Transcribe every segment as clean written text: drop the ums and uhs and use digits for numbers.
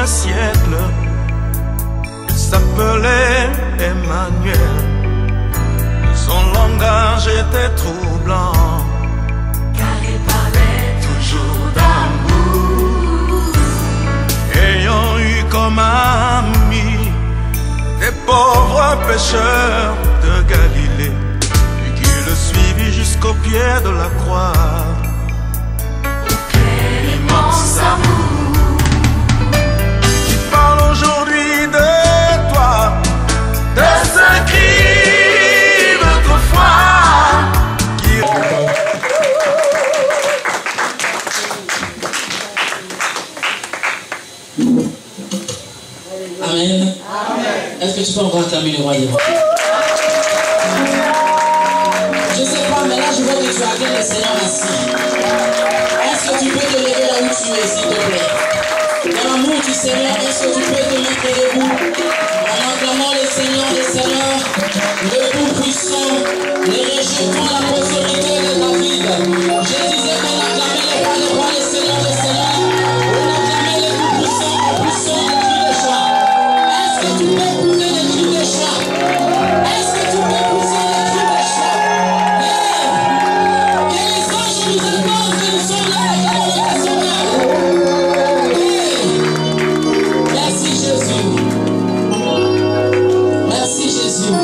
un siècle. Il s'appelait Emmanuel. Son langage était troublant, car il parlait toujours d'amour. ayant eu comme amis des pauvres pécheurs de Galilée, et qui le suivit jusqu'au pied de la croix. Quel immense amour Qui parle aujourd'hui de toi, de ce cri d'autrefois. Amen. Est-ce que tu peux encore acclamer le roi des rois? Je ne sais pas, mais là je vois que tu acclames le Seigneur assis. Est-ce que tu peux te lever là où tu es, s'il te plaît? Dans l'amour du Seigneur, est-ce que tu peux te mettre debout en acclamant le Seigneur des Seigneurs, le Tout-Puissant, le rejetant la postérité de David? Je disais qu'on acclamait le roi des rois, le Seigneur des Seigneurs. On acclamait le Tout-Puissant en poussant des cris de joie. Est-ce que tu peux pousser des cris de joie? Est-ce que tu peux pousser des cris de joie? Que les anges nous accordent que nous sommes là et dans le Sauveur. Merci Jésus. Merci Jésus.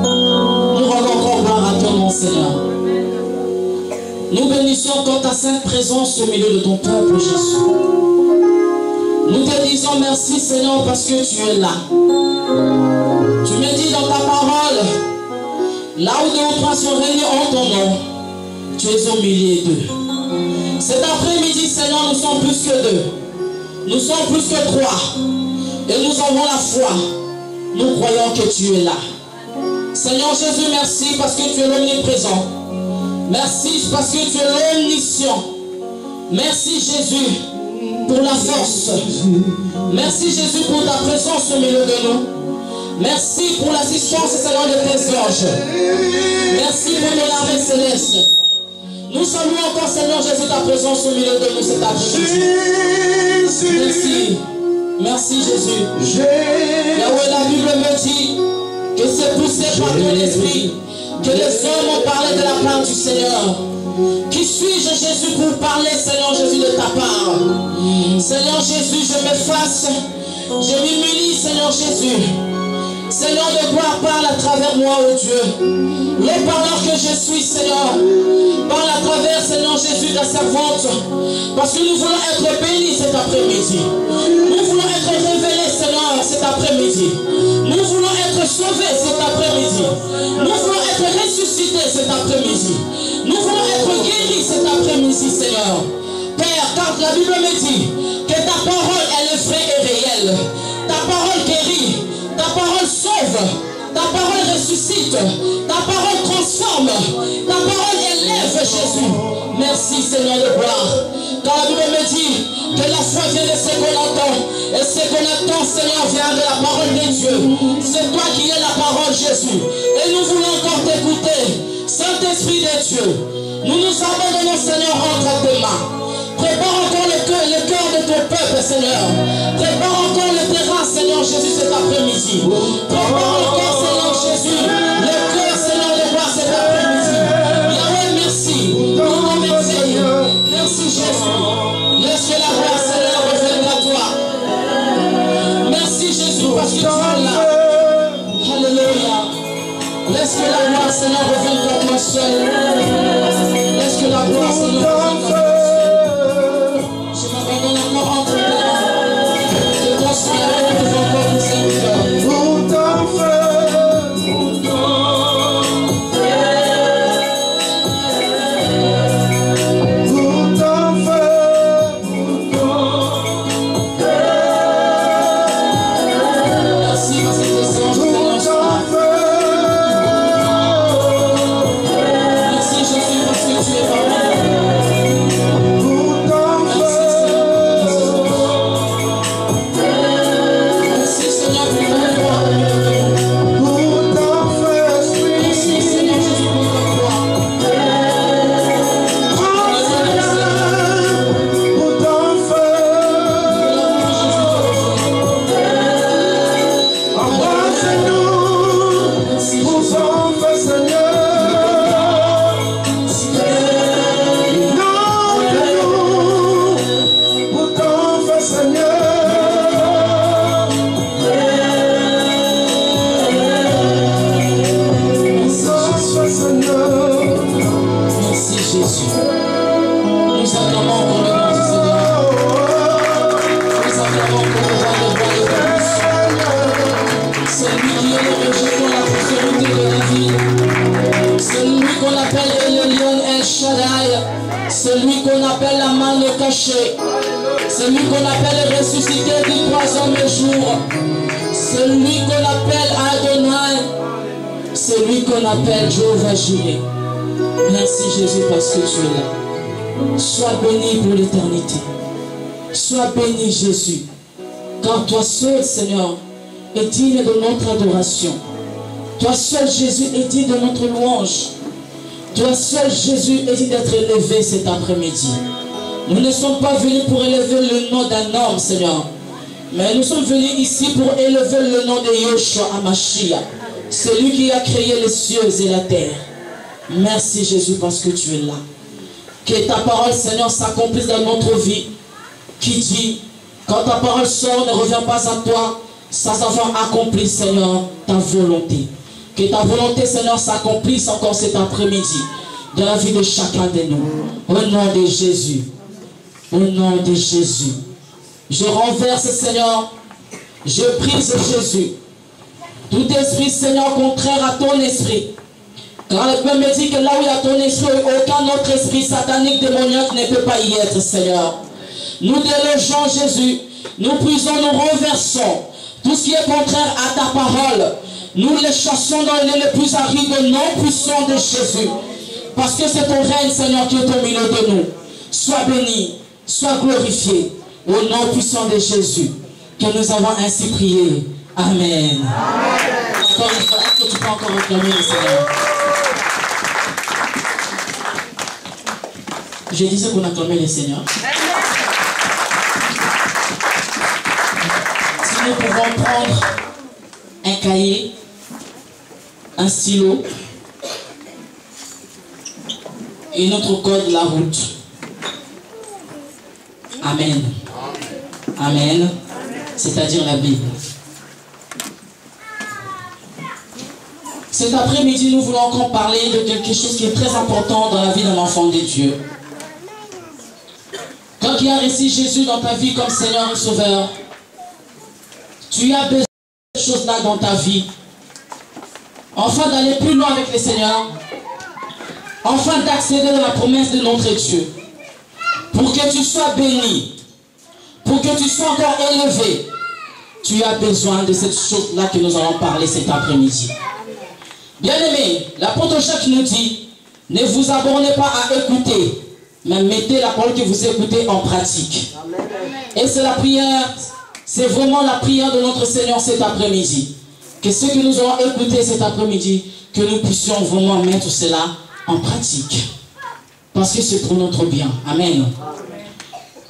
Nous rendons encore gloire à ton nom, Seigneur. Nous bénissons encore ta sainte présence au milieu de ton peuple, Jésus. Nous te disons merci, Seigneur, parce que tu es là. Tu me dis dans ta parole, là où deux ou trois sont réunis en ton nom, tu es au milieu d'eux. Cet après-midi, Seigneur, nous sommes plus que deux. Nous sommes plus que trois. Et nous avons la foi. Nous croyons que tu es là. Seigneur Jésus, merci parce que tu es l'omniprésent. Merci parce que tu es l'omniscient. Merci Jésus pour la force. Merci Jésus pour ta présence au milieu de nous. Merci pour l'assistance, Seigneur, de tes anges. Merci pour ton armée céleste. Nous saluons encore, Seigneur Jésus, ta présence au milieu de nous cet après-midi. Merci. Merci Jésus. Yahweh, la Bible me dit que c'est poussé par ton esprit que les hommes ont parlé de la part du Seigneur. Qui suis-je, Jésus, pour parler, Seigneur Jésus, de ta part? Seigneur Jésus, je m'efface, je m'humilie, Seigneur Jésus. Seigneur de gloire, parle à travers moi, oh Dieu. Le parleur que je suis, Seigneur, parle à travers, Seigneur Jésus, ta servante. Parce que nous voulons être bénis cet après-midi. Nous voulons être révélés, Seigneur, cet après-midi. Nous voulons être sauvés cet après-midi. Nous voulons être ressuscités cet après-midi. Nous voulons être guéris cet après-midi, Seigneur. Père, car la Bible me dit que ta parole, elle est vraie et réelle. Ta parole guérit. Ta parole sauve. Ta parole ressuscite. Ta parole transforme. Ta parole élève, Jésus. Merci, Seigneur de gloire. Car la Bible me dit que la foi vient de ce qu'on entend. Et ce qu'on entend, Seigneur, vient de la parole de Dieu. C'est toi qui es la parole, Jésus. Et nous voulons encore t'écouter. Saint-Esprit de Dieu, nous nous abandonnons, Seigneur, entre tes mains. Prépare encore le cœur de ton peuple, Seigneur. Prépare encore le terrain, Seigneur Jésus, cet après-midi. Prépare encore, Seigneur Jésus, le cœur, Seigneur, de gloire cet après-midi. Yahweh, merci. Nous te remercions. Merci, Jésus. Laisse que la gloire, Seigneur, revienne à toi. Merci, Jésus, parce que tu es là. Alléluia. Laisse que la gloire, Seigneur, revienne à toi seul. Laisse que la gloire, Seigneur, revienne à toi. Je m'abandonne encore entre tes mains. Je construis avec nous encore nous serviteurs. Pour ton feu, Merci parce que tes anges, Seigneur, sont là. appelle la main cachée. Celui qu'on appelle ressuscité du troisième jour. Celui qu'on appelle Adonai. Celui qu'on appelle Jéhovah Jireh. Merci Jésus parce que tu es là. Sois béni pour l'éternité. Sois béni Jésus. Car toi seul Seigneur est digne de notre adoration. Toi seul Jésus est digne de notre louange. Toi seul Jésus est digne d'être élevé cet après-midi. Nous ne sommes pas venus pour élever le nom d'un homme Seigneur. Mais nous sommes venus ici pour élever le nom de Yeshua HaMashiach. Celui qui a créé les cieux et la terre. Merci Jésus parce que tu es là. Que ta parole Seigneur s'accomplisse dans notre vie. Qui dit, quand ta parole sort, ne revient pas à toi sans avoir accompli Seigneur ta volonté. Que ta volonté Seigneur s'accomplisse encore cet après-midi dans la vie de chacun de nous. Au nom de Jésus. Au nom de Jésus. Je renverse Seigneur. Je brise Jésus. Tout esprit Seigneur contraire à ton esprit. Car le Père me dit que là où il y a ton esprit, aucun autre esprit satanique, démoniaque ne peut pas y être, Seigneur. Nous délogeons Jésus, nous brisons, nous renversons tout ce qui est contraire à ta parole. Nous les chassons dans les lieux les plus arides au nom puissant de Jésus. Parce que c'est ton règne, Seigneur, qui est au milieu de nous. Sois béni, sois glorifié, au nom puissant de Jésus, que nous avons ainsi prié. Amen. Encore une fois, est-ce que tu peux encore acclamer le Seigneur? Je disais qu'on acclamait le Seigneur. Si nous pouvons prendre un cahier, un stylo et notre code de la route. Amen. Amen. C'est-à-dire la Bible. Cet après-midi, nous voulons encore parler de quelque chose qui est très important dans la vie d'un enfant de Dieu. Quand il y a reçu Jésus dans ta vie comme Seigneur et Sauveur, tu as besoin de ces choses-là dans ta vie. Enfin d'aller plus loin avec le Seigneur. Enfin d'accéder à la promesse de notre Dieu. Pour que tu sois béni. Pour que tu sois encore élevé. Tu as besoin de cette chose-là que nous allons parler cet après-midi. Bien-aimé, l'apôtre Jacques nous dit, ne vous abonnez pas à écouter, mais mettez la parole que vous écoutez en pratique. Et c'est la prière, c'est vraiment la prière de notre Seigneur cet après-midi. Que ce que nous allons écouter cet après-midi, que nous puissions vraiment mettre cela en pratique. Parce que c'est pour notre bien. Amen.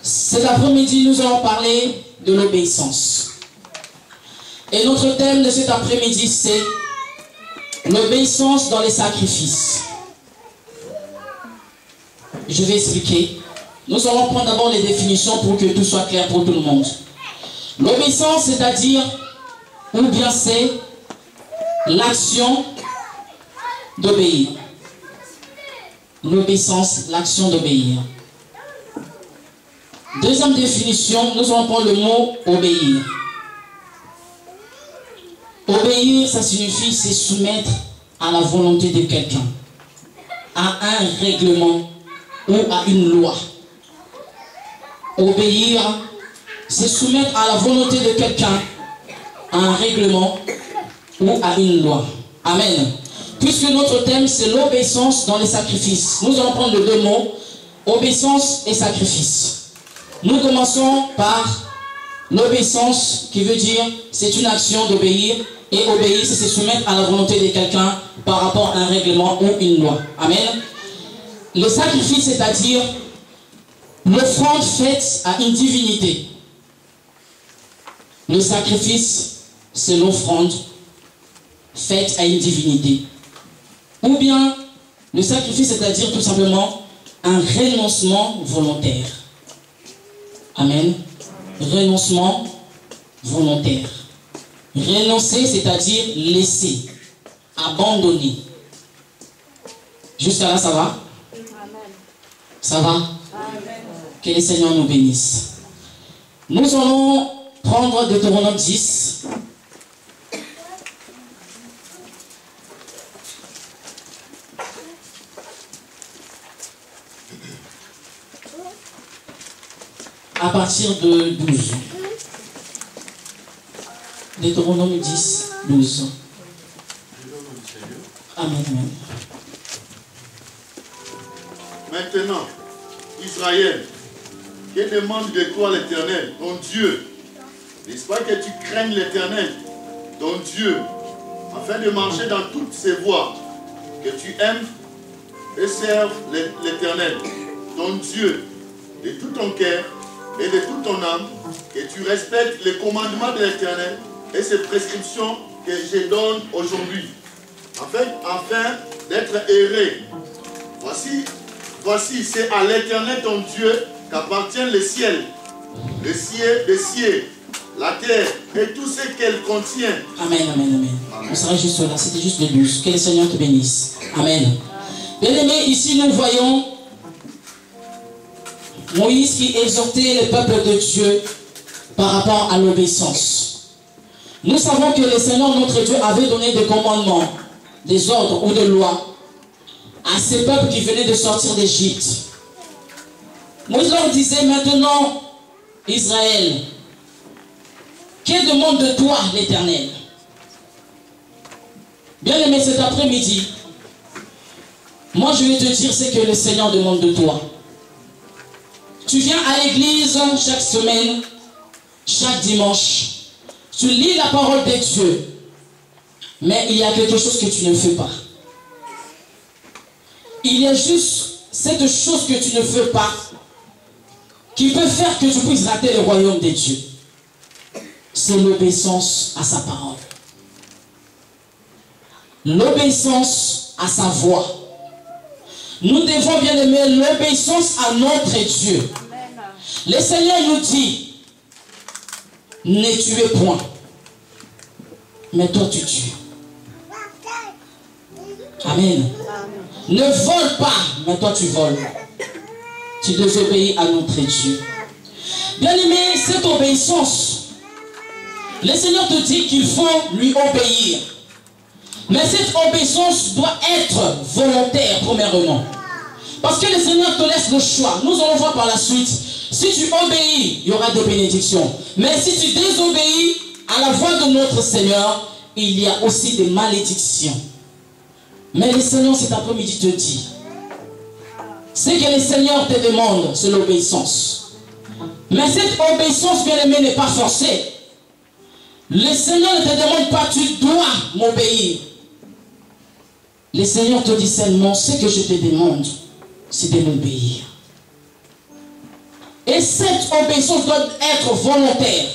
Cet après-midi, nous allons parler de l'obéissance. Et notre thème de cet après-midi, c'est l'obéissance dans les sacrifices. Je vais expliquer. Nous allons prendre d'abord les définitions pour que tout soit clair pour tout le monde. L'obéissance, c'est-à-dire, ou bien c'est l'action d'obéir. L'obéissance, l'action d'obéir. Deuxième définition, nous allons prendre le mot obéir. Obéir, ça signifie se soumettre à la volonté de quelqu'un, à un règlement ou à une loi. Obéir, se soumettre à la volonté de quelqu'un, à un règlement ou à une loi. Amen. Puisque notre thème, c'est l'obéissance dans les sacrifices. Nous allons prendre les deux mots, obéissance et sacrifice. Nous commençons par l'obéissance, qui veut dire, c'est une action d'obéir. Et obéir, c'est se soumettre à la volonté de quelqu'un par rapport à un règlement ou une loi. Amen. Le sacrifice, c'est-à-dire l'offrande faite à une divinité. Le sacrifice, c'est l'offrande faite à une divinité. Ou bien, le sacrifice, c'est-à-dire tout simplement un renoncement volontaire. Amen. Renoncement volontaire. Renoncer, c'est-à-dire laisser, abandonner. Jusqu'à là, ça va? Amen. Ça va? Amen. Que le Seigneur nous bénisse. Nous allons prendre Deutéronome 10. à partir de 12. Deutéronome 10, 12. Amen, amen. Maintenant, Israël, que demande de toi l'Éternel, ton Dieu? N'est-ce pas que tu craignes l'Éternel, ton Dieu, afin de marcher dans toutes ses voies, que tu aimes et serves l'Éternel, ton Dieu, de tout ton cœur et de toute ton âme, que tu respectes les commandements de l'Éternel et ses prescriptions que je donne aujourd'hui, afin d'être erré. Voici, c'est à l'Éternel ton Dieu qu'appartient le ciel, les cieux, la terre et tout ce qu'elle contient. Amen, amen, amen. On sera juste là, c'était juste le 12. Que le Seigneur te bénisse. Amen. Bien-aimés, ici nous voyons Moïse qui exhortait le peuple de Dieu par rapport à l'obéissance. Nous savons que le Seigneur notre Dieu avait donné des commandements, des ordres ou des lois à ces peuples qui venaient de sortir d'Égypte. Moïse leur disait maintenant, Israël, que demande de toi l'Éternel? Bien aimé, cet après-midi, moi je vais te dire ce que le Seigneur demande de toi. Tu viens à l'église chaque semaine, chaque dimanche, tu lis la parole de Dieu, mais il y a quelque chose que tu ne fais pas. Il y a juste cette chose que tu ne fais pas qui peut faire que tu puisses rater le royaume de Dieu. C'est l'obéissance à sa parole. L'obéissance à sa voix. Nous devons bien aimer l'obéissance à notre Dieu. Le Seigneur nous dit, ne tuez point, mais toi tu tues. Amen. Ne vole pas, mais toi tu voles. Tu désobéis à notre Dieu. Bien aimé, cette obéissance, le Seigneur te dit qu'il faut lui obéir. Mais cette obéissance doit être volontaire, premièrement. Parce que le Seigneur te laisse le choix. Nous allons voir par la suite. Si tu obéis, il y aura des bénédictions. Mais si tu désobéis à la voix de notre Seigneur, il y a aussi des malédictions. Mais le Seigneur cet après-midi te dit, ce que le Seigneur te demande, c'est l'obéissance. Mais cette obéissance, bien aimé, n'est pas forcée. Le Seigneur ne te demande pas, tu dois m'obéir. Le Seigneur te dit seulement, ce que je te demande, c'est de m'obéir. Et cette obéissance doit être volontaire.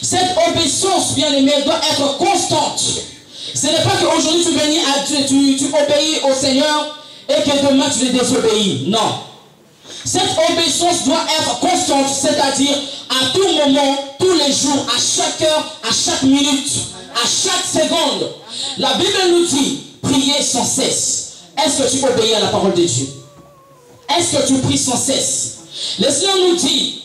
Cette obéissance, bien aimé, doit être constante. Ce n'est pas qu'aujourd'hui tu bénis à Dieu, tu obéis au Seigneur et que demain tu le désobéis. Non. Cette obéissance doit être constante, c'est-à-dire à tout moment, tous les jours, à chaque heure, à chaque minute, à chaque seconde. La Bible nous dit, priez sans cesse. Est-ce que tu obéis à la parole de Dieu? Est-ce que tu pries sans cesse? Le Seigneur nous dit,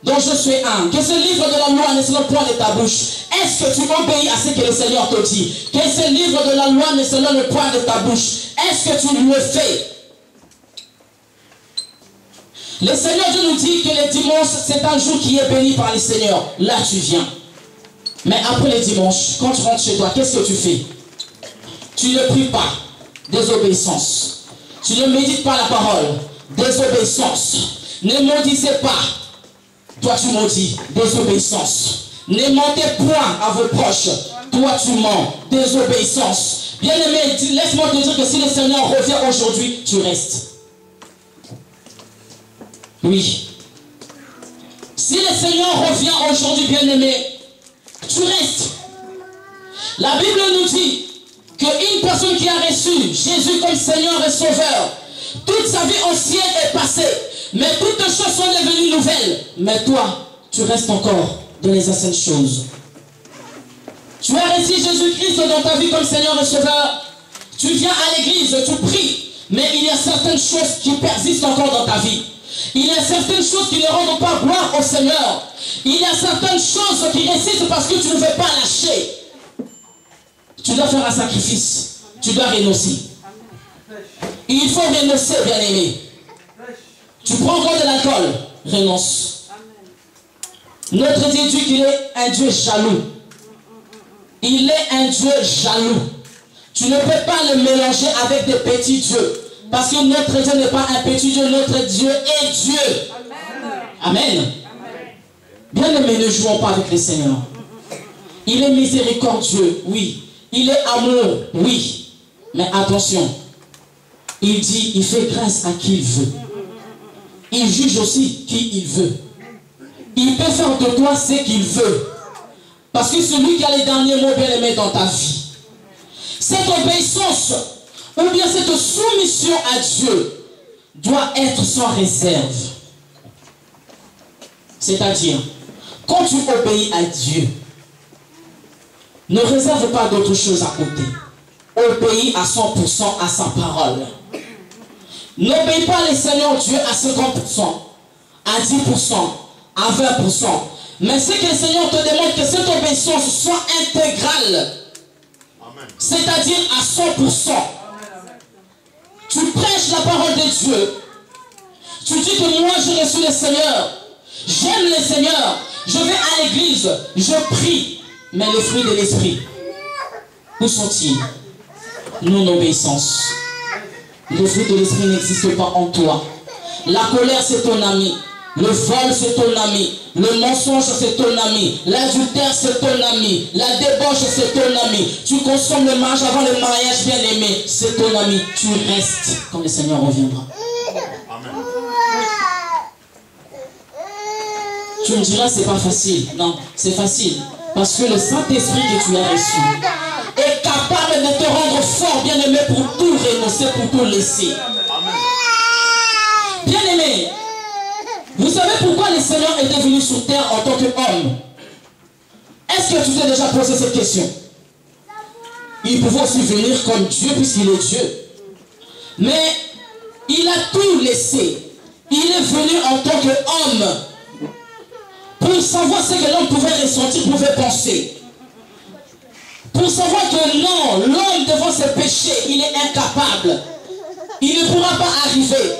dont je suis un, que ce livre de la loi ne s'éloigne point de ta bouche. Est-ce que tu obéis à ce que le Seigneur te dit? Que ce livre de la loi ne s'éloigne point de ta bouche. Est-ce que tu le fais? Le Seigneur Dieu nous dit que le dimanche, c'est un jour qui est béni par le Seigneur. Là, tu viens. Mais après le dimanche, quand tu rentres chez toi, qu'est-ce que tu fais? Tu ne pries pas. Désobéissance. Tu ne médites pas la parole. Désobéissance. Ne maudissez pas. Toi, tu maudis. Désobéissance. Ne mentez point à vos proches. Toi, tu mens. Désobéissance. Bien-aimé, laisse-moi te dire que si le Seigneur revient aujourd'hui, tu restes. Oui. Si le Seigneur revient aujourd'hui, bien-aimé, tu restes. La Bible nous dit qu'une personne qui a reçu Jésus comme Seigneur et Sauveur, toute sa vie ancienne est passée, mais toutes les choses sont devenues nouvelles. Mais toi, tu restes encore dans les anciennes choses. Tu as reçu Jésus-Christ dans ta vie comme Seigneur et Sauveur. Tu viens à l'église, tu pries, mais il y a certaines choses qui persistent encore dans ta vie. Il y a certaines choses qui ne rendent pas gloire au Seigneur. Il y a certaines choses qui résistent parce que tu ne veux pas lâcher. Tu dois faire un sacrifice. Tu dois renoncer. Il faut renoncer, bien-aimé. Tu prends encore de l'alcool, renonce. Notre Dieu dit qu'il est un Dieu jaloux. Il est un Dieu jaloux. Tu ne peux pas le mélanger avec des petits dieux. Parce que notre Dieu n'est pas un petit Dieu, notre Dieu est Dieu. Amen. Bien aimé, ne jouons pas avec le Seigneur. Il est miséricordieux, oui. Il est amour, oui. Mais attention, il dit, il fait grâce à qui il veut. Il juge aussi qui il veut. Il peut faire de toi ce qu'il veut. Parce que celui qui a les derniers mots bien aimés dans ta vie, cette obéissance, ou bien cette soumission à Dieu, doit être sans réserve. C'est-à-dire, quand tu obéis à Dieu, ne réserve pas d'autre chose à côté. Obéis à 100% à sa parole. N'obéis pas le Seigneur Dieu à 50%, à 10%, à 20%. Mais c'est que le Seigneur te demande que cette obéissance soit intégrale. C'est-à-dire à 100%. Tu prêches la parole de Dieu. Tu dis que moi j'ai reçu le Seigneur. J'aime le Seigneur. Je vais à l'église. Je prie. Mais les fruits de l'esprit, où sont-ils? Non-obéissance. Les fruits de l'esprit n'existent pas en toi. La colère, c'est ton ami. Le vol, c'est ton ami. Le mensonge, c'est ton ami. L'adultère, c'est ton ami. La débauche, c'est ton ami. Tu consommes le mariage avant le mariage, bien aimé. C'est ton ami. Tu restes quand le Seigneur reviendra. Amen. Tu me diras, c'est pas facile. Non, c'est facile. Parce que le Saint-Esprit que tu as reçu est capable de te rendre fort, bien aimé, pour tout renoncer, pour tout laisser. Amen. Bien aimé, vous savez pourquoi le Seigneur était venu sur terre en tant qu'homme? Est-ce que tu t'es déjà posé cette question? Il pouvait aussi venir comme Dieu puisqu'il est Dieu. Mais il a tout laissé. Il est venu en tant qu'homme pour savoir ce que l'homme pouvait ressentir, pouvait penser. Pour savoir que non, l'homme devant ses péchés, il est incapable. Il ne pourra pas arriver.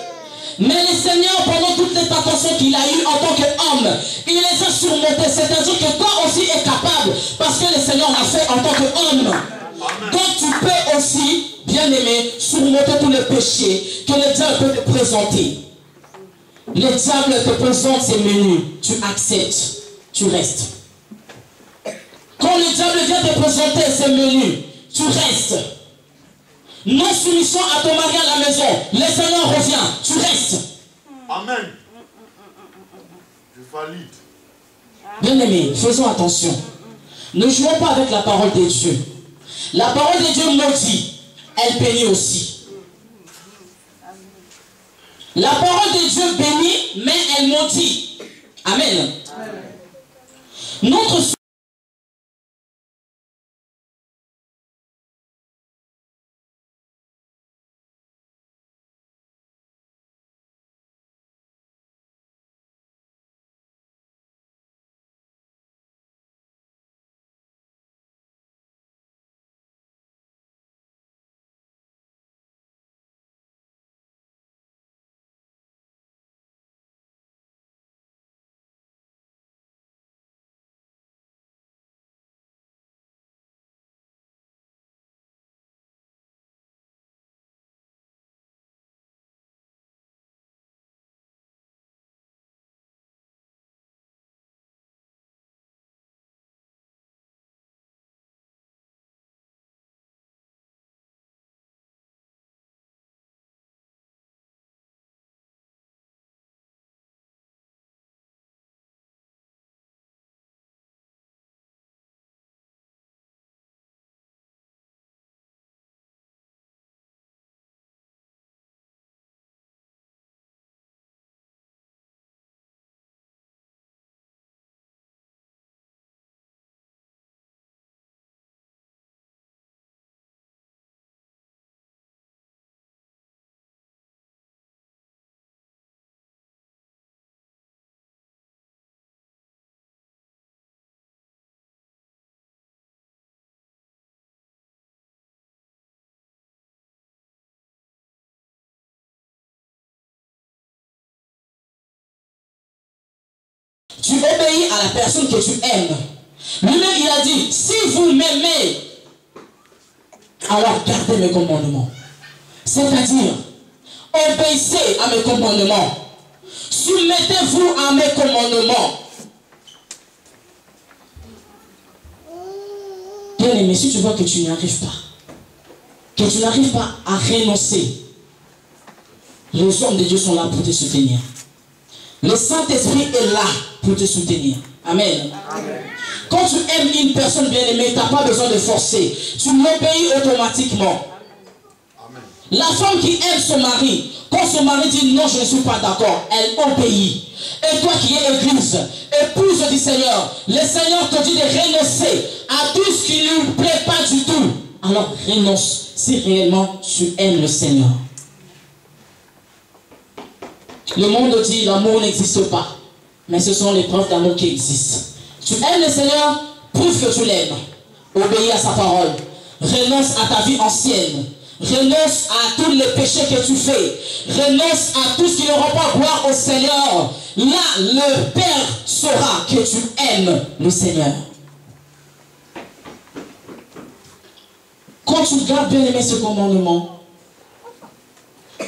Mais le Seigneur, pendant toutes les tentations qu'il a eues en tant qu'homme, il les a surmontées. C'est-à-dire que toi aussi es capable, parce que le Seigneur l'a fait en tant qu'homme. Donc tu peux aussi, bien aimé, surmonter tous les péchés que le diable peut te présenter. Le diable te présente ses menus, tu acceptes, tu restes. Quand le diable vient te présenter ses menus, tu restes. Non soumission à ton mari à la maison, le Seigneur revient, tu restes. Amen. Je valide. Bien aimé, faisons attention. Ne jouons pas avec la parole de Dieu. La parole de Dieu maudit, elle bénit aussi. La parole de Dieu bénit, mais elle maudit. Amen. Notre tu obéis à la personne que tu aimes. Lui-même, il a dit, si vous m'aimez, alors gardez mes commandements. C'est-à-dire, obéissez à mes commandements. Soumettez-vous à mes commandements. Bien aimé, si tu vois que tu n'y arrives pas, que tu n'arrives pas à renoncer, les hommes de Dieu sont là pour te soutenir. Le Saint-Esprit est là pour te soutenir. Amen. Amen. Quand tu aimes une personne bien-aimée, tu n'as pas besoin de forcer. Tu l'obéis automatiquement. Amen. La femme qui aime son mari, quand son mari dit non, je ne suis pas d'accord, elle obéit. Et toi qui es église, épouse du Seigneur, le Seigneur te dit de renoncer à tout ce qui ne lui plaît pas du tout. Alors renonce si réellement tu aimes le Seigneur. Le monde dit l'amour n'existe pas, mais ce sont les preuves d'amour qui existent. Tu aimes le Seigneur, prouve que tu l'aimes. Obéis à sa parole. Renonce à ta vie ancienne. Renonce à tous les péchés que tu fais. Renonce à tout ce qui ne rend pas gloire au Seigneur. Là, le Père saura que tu aimes le Seigneur. Quand tu gardes bien aimé ce commandement,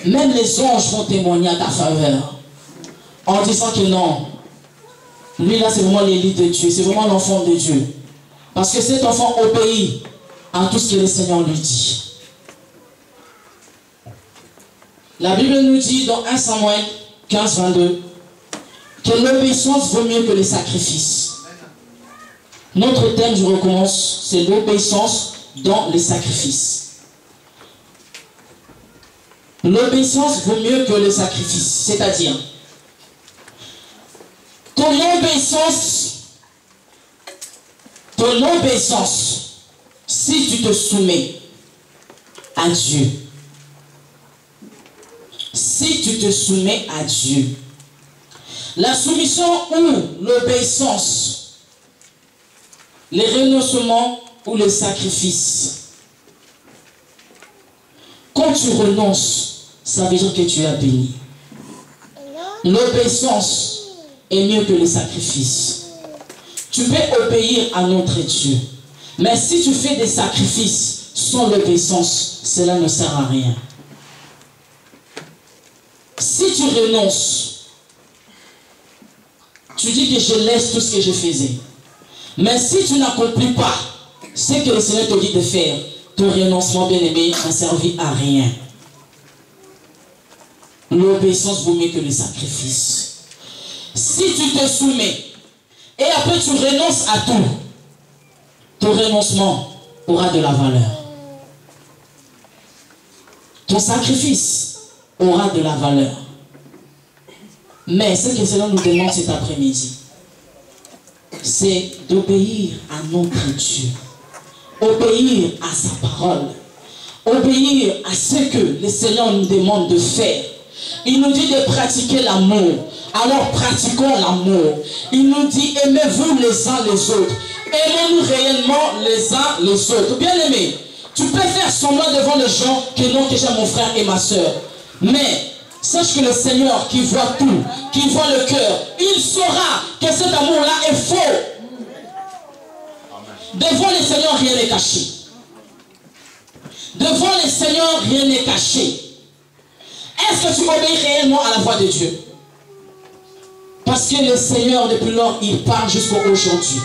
même les anges vont témoigner à ta faveur en disant que non, lui là c'est vraiment l'élite de Dieu, c'est vraiment l'enfant de Dieu. Parce que cet enfant obéit à tout ce que le Seigneur lui dit. La Bible nous dit dans 1 Samuel 15, 22 que l'obéissance vaut mieux que les sacrifices. Notre thème, je recommence, c'est l'obéissance dans les sacrifices. L'obéissance vaut mieux que le sacrifice. C'est-à-dire, ton obéissance, si tu te soumets à Dieu, si tu te soumets à Dieu, la soumission ou l'obéissance, les renoncements ou le sacrifice, quand tu renonces, ça veut dire que tu es béni. L'obéissance est mieux que le sacrifice. Tu peux obéir à notre Dieu. Mais si tu fais des sacrifices sans l'obéissance, cela ne sert à rien. Si tu renonces, tu dis que je laisse tout ce que je faisais. Mais si tu n'accomplis pas ce que le Seigneur te dit de faire, ton renoncement bien-aimé n'a servi à rien. L'obéissance vaut mieux que le sacrifice. Si tu te soumets et après tu renonces à tout, ton renoncement aura de la valeur. Ton sacrifice aura de la valeur. Mais ce que le Seigneur nous demande cet après-midi, c'est d'obéir à notre Dieu. Obéir à sa parole. Obéir à ce que le Seigneur nous demande de faire. Il nous dit de pratiquer l'amour. Alors pratiquons l'amour. Il nous dit aimez-vous les uns les autres. Aimons-nous réellement les uns les autres. Bien aimé, tu peux faire semblant devant les gens que non, que j'aime mon frère et ma soeur. Mais sache que le Seigneur qui voit tout, qui voit le cœur, il saura que cet amour-là est faux. Devant le Seigneur, rien n'est caché. Devant le Seigneur, rien n'est caché. Est-ce que tu obéis réellement à la voix de Dieu? Parce que le Seigneur, depuis lors, il parle jusqu'à aujourd'hui.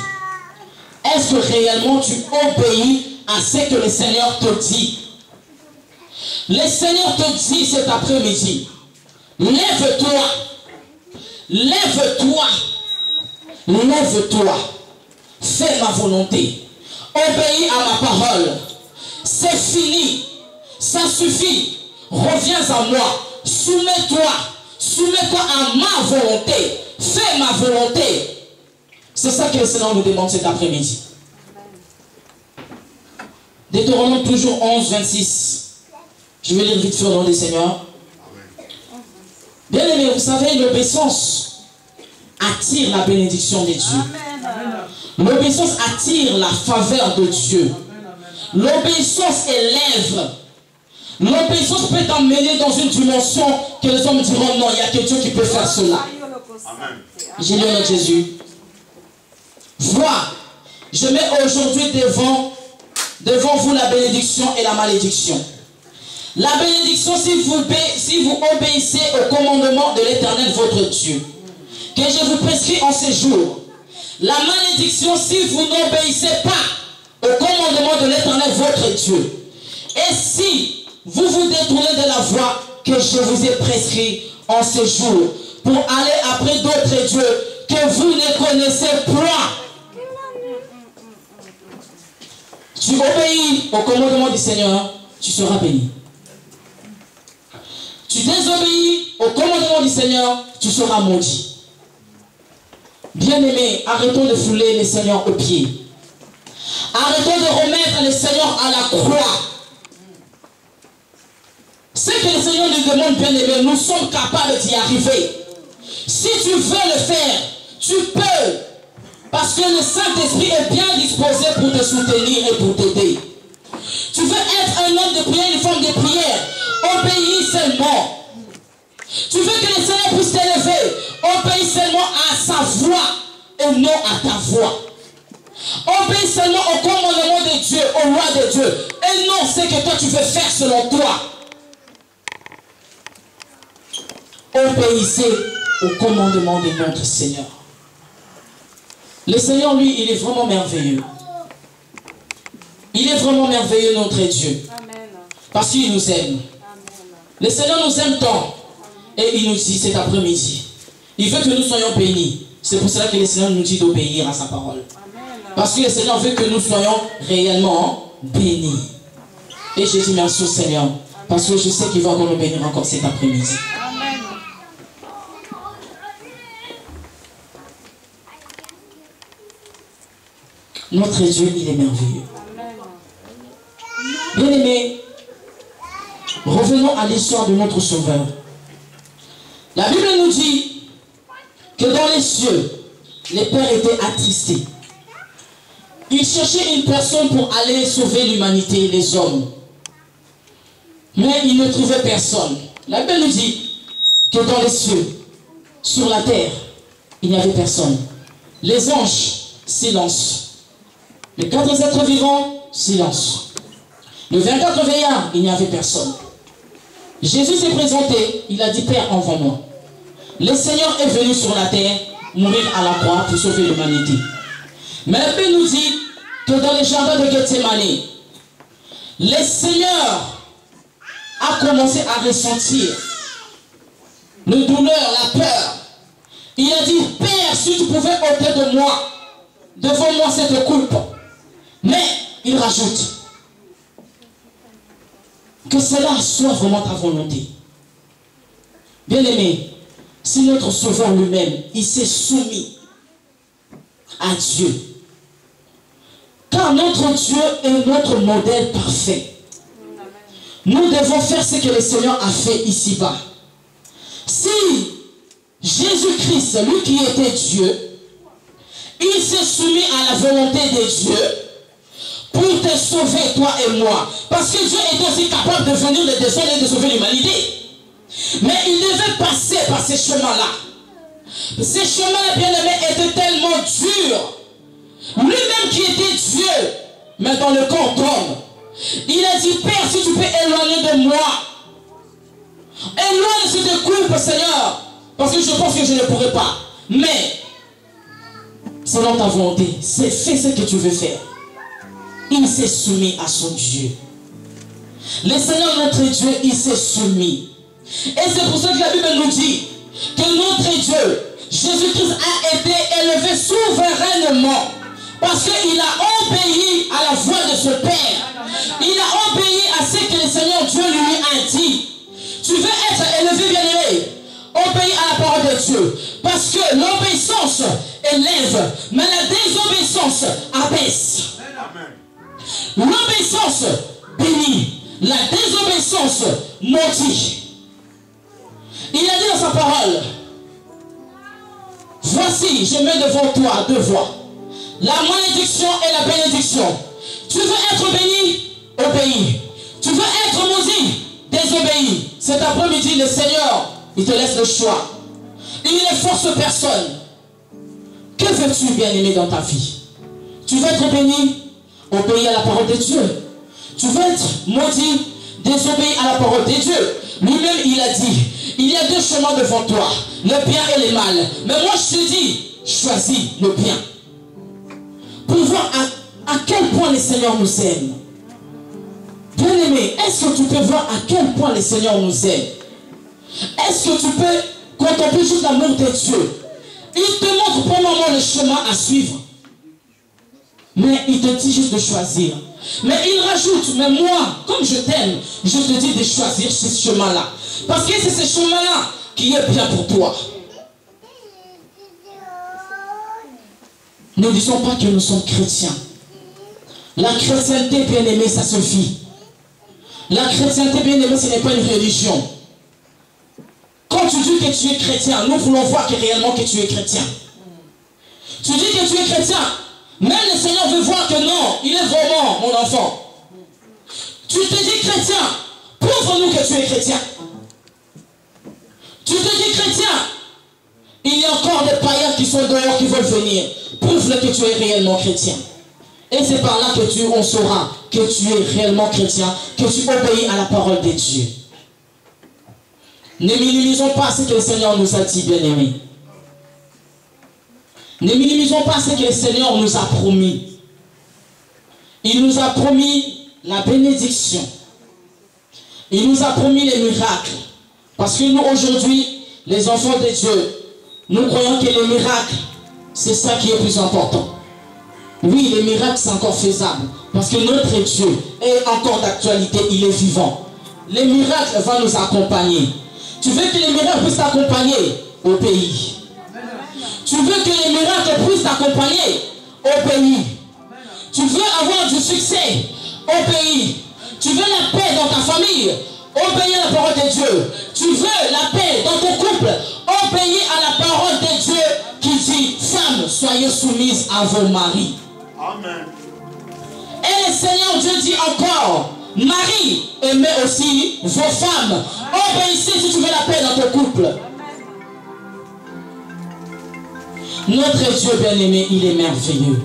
Est-ce que réellement tu obéis à ce que le Seigneur te dit? Le Seigneur te dit cet après-midi, lève-toi, lève-toi, lève-toi, fais ma volonté, obéis à ma parole, c'est fini, ça suffit, reviens à moi, soumets-toi, soumets-toi à ma volonté, fais ma volonté. C'est ça que le Seigneur nous demande cet après-midi. Deutéronome toujours 11, 26. Je vais lire vite fait au nom du Seigneur. Bien aimé, vous savez, l'obéissance attire la bénédiction de Dieu. L'obéissance attire la faveur de Dieu. L'obéissance élève. L'obéissance peut t'emmener dans une dimension que les hommes diront non, il n'y a que Dieu qui peut faire cela. J'ai lu au nom de Jésus. Vois, je mets aujourd'hui devant vous la bénédiction et la malédiction. La bénédiction, si vous obéissez au commandement de l'Éternel, votre Dieu, que je vous prescris en ces jours. La malédiction, si vous n'obéissez pas au commandement de l'Éternel, votre Dieu. Et si vous vous détournez de la voie que je vous ai prescrit en ces jours, pour aller après d'autres dieux que vous ne connaissez point. Tu obéis au commandement du Seigneur, tu seras béni. Tu désobéis au commandement du Seigneur, tu seras maudit. Bien-aimés, arrêtons de fouler le Seigneur aux pieds. Arrêtons de remettre le Seigneur à la croix. Ce que le Seigneur nous demande, bien-aimés, nous sommes capables d'y arriver. Si tu veux le faire, tu peux. Parce que le Saint-Esprit est bien disposé pour te soutenir et pour t'aider. Tu veux être un homme de prière, une femme de prière, obéis seulement. Tu veux que le Seigneur puisse t'élever, obéis seulement à sa voix et non à ta voix. Obéis seulement au commandement de Dieu, au roi de Dieu, et non ce que toi tu veux faire selon toi. Obéissez au commandement de notre Seigneur. Le Seigneur, lui, il est vraiment merveilleux. Il est vraiment merveilleux, notre Dieu. Amen. Parce qu'il nous aime. Amen. Le Seigneur nous aime tant. Et il nous dit cet après-midi, il veut que nous soyons bénis. C'est pour cela que le Seigneur nous dit d'obéir à sa parole. Amen. Parce que le Seigneur veut que nous soyons réellement bénis. Et je dis merci au Seigneur. Parce que je sais qu'il va encore nous bénir encore cet après-midi. Notre Dieu, il est merveilleux. Bien-aimés, revenons à l'histoire de notre Sauveur. La Bible nous dit que dans les cieux, les pères étaient attristés. Ils cherchaient une personne pour aller sauver l'humanité, les hommes. Mais ils ne trouvaient personne. La Bible nous dit que dans les cieux, sur la terre, il n'y avait personne. Les anges, silence. Les 4 êtres vivants, silence. Le 24 veillard, il n'y avait personne. Jésus s'est présenté, il a dit, Père, envoie-moi. Le Seigneur est venu sur la terre, mourir à la croix pour sauver l'humanité. Mais la Bible nous dit que dans le jardin de Gethsémani, le Seigneur a commencé à ressentir le douleur, la peur. Il a dit, Père, si tu pouvais ôter de moi, devant moi cette coupe. Mais il rajoute que cela soit vraiment ta volonté. Bien-aimé, si notre Sauveur lui-même, il s'est soumis à Dieu, car notre Dieu est notre modèle parfait. Nous devons faire ce que le Seigneur a fait ici-bas. Si Jésus-Christ, lui qui était Dieu, il s'est soumis à la volonté de Dieu pour te sauver, toi et moi. Parce que Dieu est aussi capable de venir le descendre et de sauver l'humanité. Mais il devait passer par ces chemins-là. Ces chemins, bien-aimés, étaient tellement durs. Lui-même qui était Dieu, mais dans le corps d'homme, il a dit, Père, si tu peux éloigner de moi, éloigne cette coupe, Seigneur, parce que je pense que je ne pourrai pas. Mais, selon ta volonté, c'est fais ce que tu veux faire. Il s'est soumis à son Dieu. Le Seigneur, notre Dieu, il s'est soumis. Et c'est pour ça que la Bible nous dit que notre Dieu, Jésus-Christ, a été élevé souverainement. Parce qu'il a obéi à la voix de son Père. Il a obéi à ce que le Seigneur Dieu lui a dit. Tu veux être élevé, bien-aimé, obéis à la parole de Dieu. Parce que l'obéissance élève, mais la désobéissance abaisse. L'obéissance bénit, la désobéissance maudit. Il a dit dans sa parole, voici, je mets devant toi 2 voies, la malédiction et la bénédiction. Tu veux être béni, obéis. Tu veux être maudit, désobéis. Cet après-midi, le Seigneur, il te laisse le choix. Il ne force personne. Que veux-tu, bien-aimé, dans ta vie? Tu veux être béni? Obéis à la parole de Dieu. Tu veux être maudit? Désobéis à la parole de Dieu. Lui-même, il a dit, il y a deux chemins devant toi, le bien et le mal. Mais moi, je te dis, choisis le bien. Pour voir à quel point le Seigneur nous aime. Bien-aimé, est-ce que tu peux voir à quel point le Seigneur nous aime? Est-ce que tu peux contempler juste l'amour de Dieu? Il te montre premièrement le chemin à suivre. Mais il te dit juste de choisir. Mais il rajoute, mais moi, comme je t'aime, je te dis de choisir ce chemin-là. Parce que c'est ce chemin-là qui est bien pour toi. Ne disons pas que nous sommes chrétiens. La chrétienté, bien-aimée, ça se vit. La chrétienté, bien-aimée, ce n'est pas une religion. Quand tu dis que tu es chrétien, nous voulons voir que réellement que tu es chrétien. Tu dis que tu es chrétien, même le Seigneur veut voir que non, il est vraiment mon enfant. Tu te dis chrétien, prouve-nous que tu es chrétien. Tu te dis chrétien, il y a encore des païens qui sont dehors qui veulent venir. Prouve-le que tu es réellement chrétien. Et c'est par là que on saura que tu es réellement chrétien, que tu obéis à la parole de Dieu. Ne minimisons pas ce que le Seigneur nous a dit, bien-aimés. Ne minimisons pas ce que le Seigneur nous a promis. Il nous a promis la bénédiction. Il nous a promis les miracles. Parce que nous, aujourd'hui, les enfants de Dieu, nous croyons que les miracles, c'est ça qui est plus important. Oui, les miracles, c'est encore faisable. Parce que notre Dieu est encore d'actualité, il est vivant. Les miracles vont nous accompagner. Tu veux que les miracles puissent t'accompagner au pays. Tu veux que les miracles puissent t'accompagner au pays. Tu veux avoir du succès au pays. Tu veux la paix dans ta famille. Obéis à la parole de Dieu. Tu veux la paix dans ton couple. Obéis à la parole de Dieu qui dit, femmes, soyez soumises à vos maris. Amen. Et le Seigneur Dieu dit encore, Marie, aimez aussi vos femmes. Obéissez si tu veux la paix dans ton couple. Notre Dieu bien-aimé, il est merveilleux.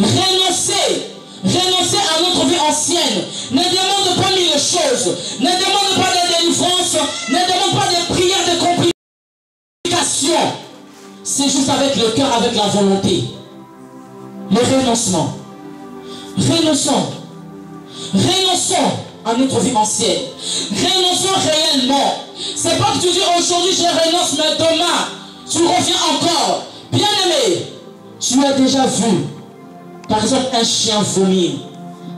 Renoncez à notre vie ancienne. Ne demande pas mille choses. Ne demande pas de délivrance. Ne demande pas de prières, de complications. C'est juste avec le cœur, avec la volonté. Le renoncement. Renonçons à notre vie ancienne. Renonçons réellement. C'est pas que tu dis aujourd'hui je renonce, mais demain tu reviens encore. Bien-aimé, tu as déjà vu, par exemple, un chien vomir,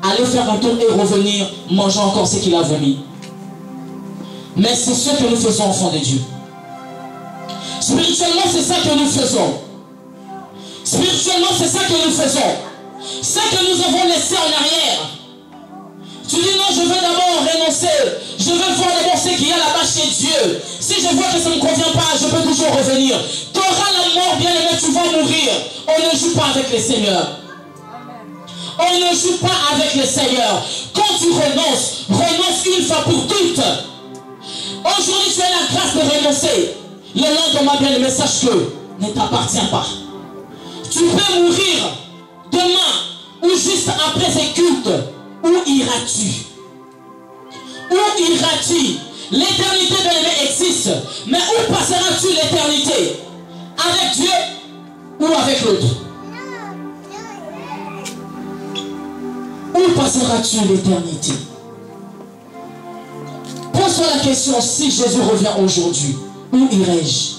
aller faire un tour et revenir, mangeant encore ce qu'il a vomi. Mais c'est ce que nous faisons, enfants de Dieu. Spirituellement, c'est ça que nous faisons. Spirituellement, c'est ça que nous faisons. Ce que nous avons laissé en arrière. Tu dis non, je veux d'abord renoncer. Je veux voir d'abord ce qu'il y a là-bas chez Dieu. Si je vois que ça ne me convient pas, je peux toujours revenir. Tu auras la mort, bien-aimé, tu vas mourir. On ne joue pas avec le Seigneur. On ne joue pas avec le Seigneur. Quand tu renonces, renonce une fois pour toutes. Aujourd'hui, tu as la grâce de renoncer. Le lendemain, bien-aimé, sache que ne t'appartient pas. Tu peux mourir demain ou juste après ces cultes. Où iras-tu? Où iras-tu? L'éternité, bien-aimé, existe. Mais où passeras-tu l'éternité? Avec Dieu ou avec l'autre? Où passeras-tu l'éternité? Pose-toi la question, si Jésus revient aujourd'hui, où irai-je?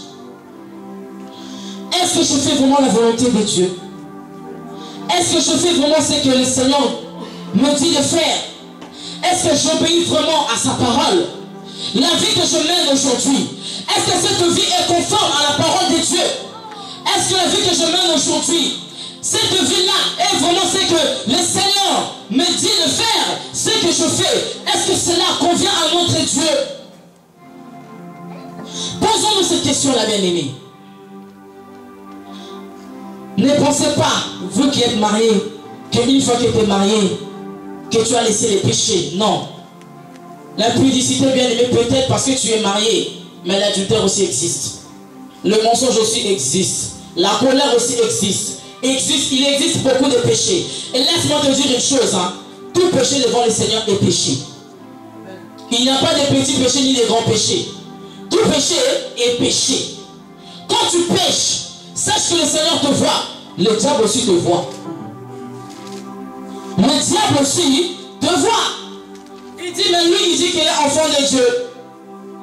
Est-ce que je fais vraiment la volonté de Dieu? Est-ce que je fais vraiment ce que le Seigneur me dit de faire? Est-ce que j'obéis vraiment à sa parole? La vie que je mène aujourd'hui, est-ce que cette vie est conforme à la parole de Dieu? Est-ce que la vie que je mène aujourd'hui, cette vie-là est vraiment ce que le Seigneur me dit de faire? Ce que je fais, est-ce que cela convient à notre Dieu? Posons-nous cette question-là, bien-aimés. Ne pensez pas, vous qui êtes mariés, qu'une fois que tu es marié, que tu as laissé les péchés. Non. L'impudicité, bien aimée, peut-être parce que tu es marié, mais l'adultère aussi existe. Le mensonge aussi existe. La colère aussi existe. Il existe beaucoup de péchés. Et laisse-moi te dire une chose. Hein. Tout péché devant le Seigneur est péché. Il n'y a pas de petits péchés ni de grands péchés. Tout péché est péché. Quand tu pêches, sache que le Seigneur te voit. Le diable aussi te voit. Le diable aussi te voit. Il dit, mais lui, il dit qu'il est enfant de Dieu,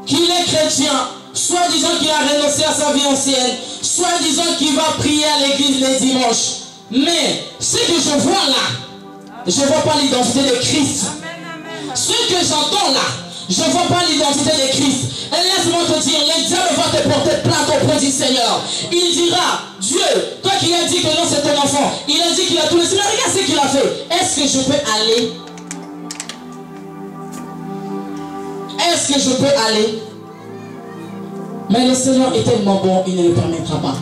qu'il est chrétien, soit disant qu'il a renoncé à sa vie ancienne, soit disant qu'il va prier à l'église les dimanches. Mais ce que je vois là, je ne vois pas l'identité de Christ. Ce que j'entends là, je ne vois pas l'identité de Christ. Et laisse-moi te dire, le diable va te porter plainte auprès du Seigneur. Il dira, Dieu, toi qui as dit que non c'est ton enfant, il a dit qu'il a tout laissé, mais regarde ce qu'il a fait. Est-ce que je peux aller? Est-ce que je peux aller? Mais le Seigneur est tellement bon, il ne le permettra pas.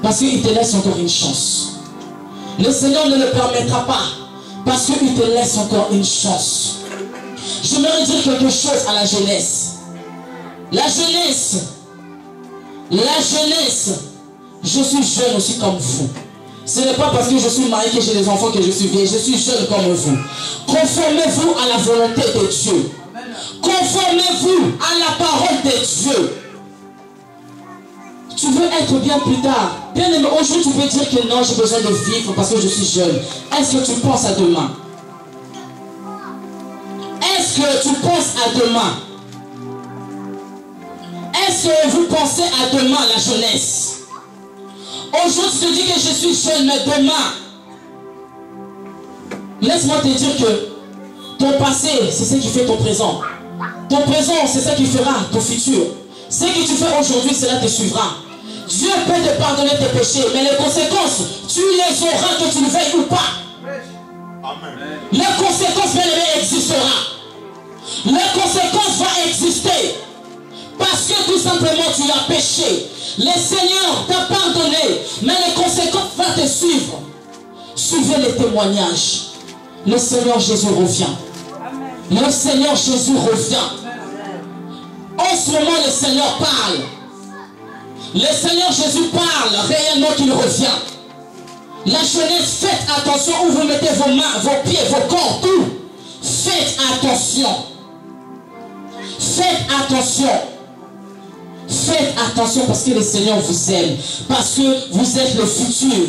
Parce qu'il te laisse encore une chance. Le Seigneur ne le permettra pas. Parce qu'il te laisse encore une chance. J'aimerais dire quelque chose à la jeunesse. La jeunesse, je suis jeune aussi comme vous. Ce n'est pas parce que je suis marié que j'ai des enfants que je suis vieille. Je suis jeune comme vous. Conformez-vous à la volonté de Dieu. Conformez-vous à la parole de Dieu. Tu veux être bien plus tard. Bien aimé, aujourd'hui tu peux dire que non, j'ai besoin de vivre parce que je suis jeune. Est-ce que tu penses à demain? Est-ce que tu penses à demain? Est-ce que vous pensez à demain, la jeunesse? Aujourd'hui tu te dis que je suis jeune, mais demain, laisse-moi te dire que ton passé, c'est ce qui fait ton présent. Ton présent, c'est ça qui fera ton futur. Ce que tu fais aujourd'hui, cela te suivra. Dieu peut te pardonner tes péchés, mais les conséquences, tu les auras que tu le veuilles ou pas. Amen. Les conséquences, bien aimé, existera. Les conséquences vont exister. Parce que tout simplement tu as péché. Le Seigneur t'a pardonné, mais les conséquences vont te suivre. Suivez les témoignages. Le Seigneur Jésus revient. Le Seigneur Jésus revient. En ce moment, le Seigneur parle. Le Seigneur Jésus parle réellement qu'il revient. La jeunesse, faites attention où vous mettez vos mains, vos pieds, vos corps, tout. Faites attention. Faites attention. Faites attention parce que le Seigneur vous aime. Parce que vous êtes le futur.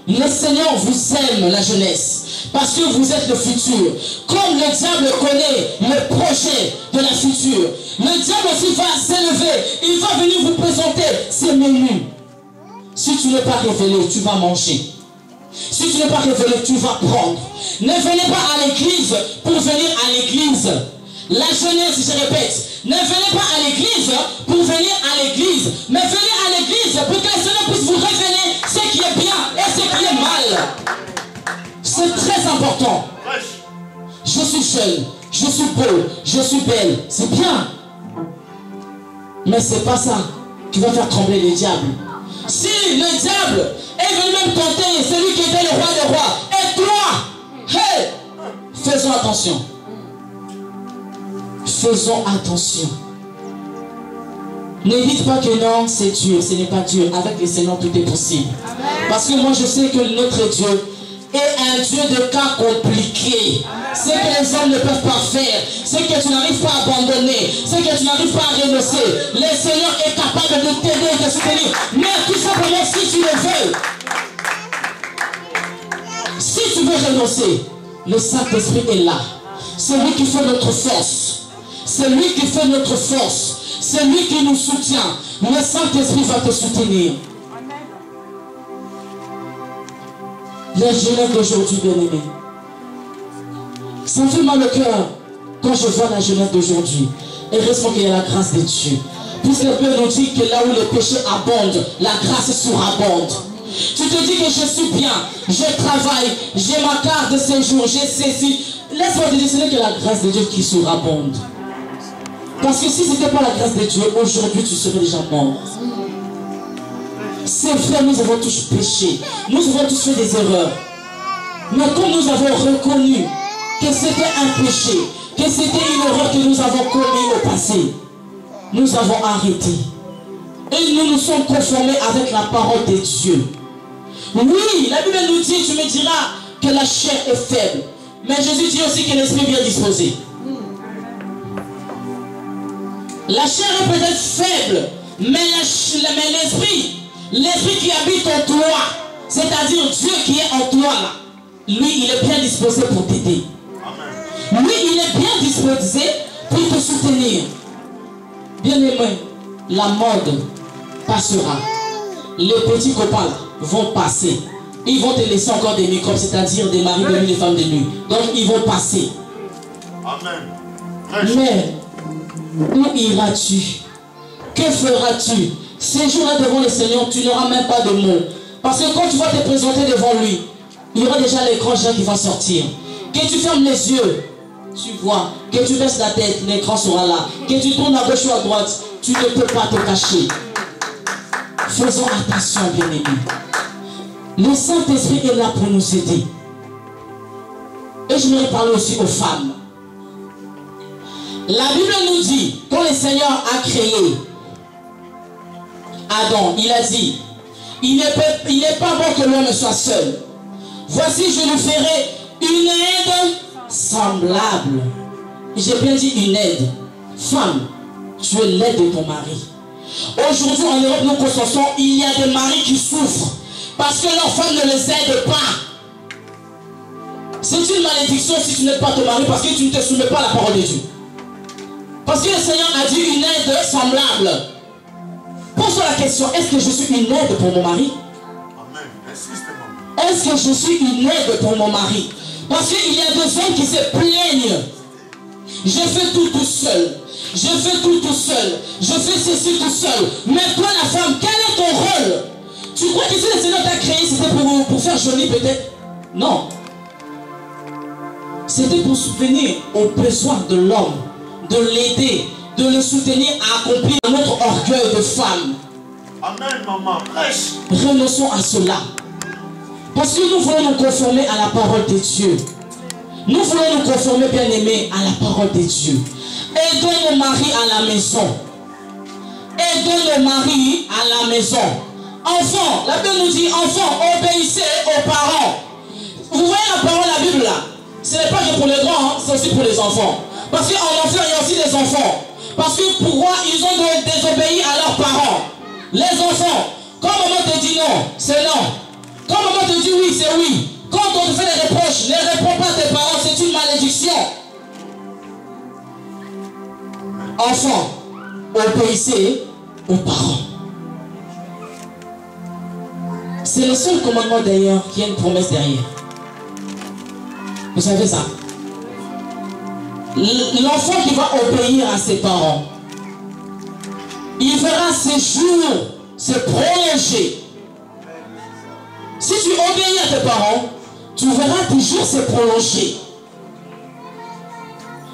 Le Seigneur vous aime, la jeunesse. Parce que vous êtes le futur. Comme le diable connaît le projet de la future, le diable aussi va s'élever. Il va venir vous présenter ses menus. Si tu n'es pas révélé, tu vas manger. Si tu n'es pas révélé, tu vas prendre. Ne venez pas à l'église pour venir à l'église. La jeunesse, je répète, ne venez pas à l'église pour venir à l'église, mais venez à l'église pour que le Seigneur puisse vous révéler ce qui est bien et ce qui est mal. C'est très important. Je suis jeune, je suis beau, je suis belle, c'est bien. Mais c'est pas ça qui va faire trembler le diable. Si le diable est venu même tenter celui qui était le roi des rois, et toi, hey, faisons attention. Faisons attention. Ne dites pas que non, c'est Dieu, ce n'est pas Dieu. Avec le Seigneur, tout est possible. Amen. Parce que moi, je sais que notre Dieu est un Dieu de cas compliqués. Ce que les hommes ne peuvent pas faire, ce que tu n'arrives pas à abandonner, ce que tu n'arrives pas à renoncer, le Seigneur est capable de t'aider et de te soutenir. Mais tout simplement, si tu le veux, si tu veux renoncer, le Saint-Esprit est là. C'est lui qui fait notre force. C'est lui qui fait notre force. C'est lui qui nous soutient. Le Saint-Esprit va te soutenir. Les jeunes d'aujourd'hui, bien-aimés, ça me fait mal au cœur quand je vois la jeunesse d'aujourd'hui. Heureusement qu'il y a la grâce de Dieu. Puisque la Bible nous dit que là où le péché abonde, la grâce surabonde. Tu te dis que je suis bien, je travaille, j'ai ma carte de séjour, j'ai ceci. Laisse-moi te dire, ce n'est que la grâce de Dieu qui surabonde. Parce que si ce n'était pas la grâce de Dieu, aujourd'hui tu serais déjà mort. C'est vrai, nous avons tous péché. Nous avons tous fait des erreurs. Mais quand nous avons reconnu que c'était un péché, que c'était une erreur que nous avons commise au passé, nous avons arrêté. Et nous nous sommes conformés avec la parole de Dieu. Oui, la Bible nous dit, tu me diras que la chair est faible. Mais Jésus dit aussi que l'esprit est bien disposé. La chair est peut-être faible, mais l'esprit qui habite en toi, c'est-à-dire Dieu qui est en toi, là, lui, il est bien disposé pour t'aider. Lui, il est bien disposé pour te soutenir. Bien-aimé, la mode passera. Les petits copains là, vont passer. Ils vont te laisser encore des microbes, c'est-à-dire des maris de nuit, des femmes de nuit. Donc, ils vont passer. Amen. Mais, où iras-tu? Que feras-tu? Ces jours-là devant le Seigneur, tu n'auras même pas de mots. Parce que quand tu vas te présenter devant lui, il y aura déjà l'écran qui va sortir. Que tu fermes les yeux, tu vois. Que tu baisses la tête, l'écran sera là. Que tu tournes à gauche ou à droite, tu ne peux pas te cacher. Faisons attention, bien-aimés. Le Saint-Esprit est là pour nous aider. Et je voudrais parler aussi aux femmes. La Bible nous dit, quand le Seigneur a créé Adam, il a dit, il n'est pas bon que l'homme soit seul. Voici, je lui ferai une aide semblable. J'ai bien dit une aide. Femme, tu es l'aide de ton mari. Aujourd'hui, en Europe, nous constatons, il y a des maris qui souffrent parce que leurs femmes ne les aident pas. C'est une malédiction si tu n'aides pas ton mari parce que tu ne te soumets pas à la parole de Dieu. Parce que le Seigneur a dit une aide semblable. Pose-toi la question, est-ce que je suis une aide pour mon mari? Amen. Insiste-moi. Est-ce que je suis une aide pour mon mari? Parce qu'il y a des hommes qui se plaignent. Je fais tout seul. Je fais tout seul. Je fais ceci tout seul. Mais toi la femme, quel est ton rôle? Tu crois que si le Seigneur t'a créé, c'était pour faire joli peut-être? Non. C'était pour soutenir aux besoins de l'homme, de l'aider, de le soutenir à accomplir notre orgueil de femme. Amen, maman. Prêche. Renonçons à cela. Parce que nous voulons nous conformer à la parole de Dieu. Nous voulons nous conformer, bien aimés, à la parole de Dieu. Aidons nos maris à la maison. Aidons nos maris à la maison. Enfants, la Bible nous dit, enfants, obéissez aux parents. Vous voyez la parole de la Bible là? Ce n'est pas que pour les grands, hein, c'est aussi pour les enfants. Parce qu'en enfant, il y a aussi des enfants. Parce que pourquoi ils ont désobéi à leurs parents? Les enfants, quand maman te dit non, c'est non. Quand maman te dit oui, c'est oui. Quand on te fait des reproches, ne réponds pas à tes parents, c'est une malédiction. Enfants, obéissez aux parents. C'est le seul commandement d'ailleurs qui a une promesse derrière. Vous savez ça? L'enfant qui va obéir à ses parents, il verra ses jours se prolonger. Si tu obéis à tes parents, tu verras tes jours se prolonger.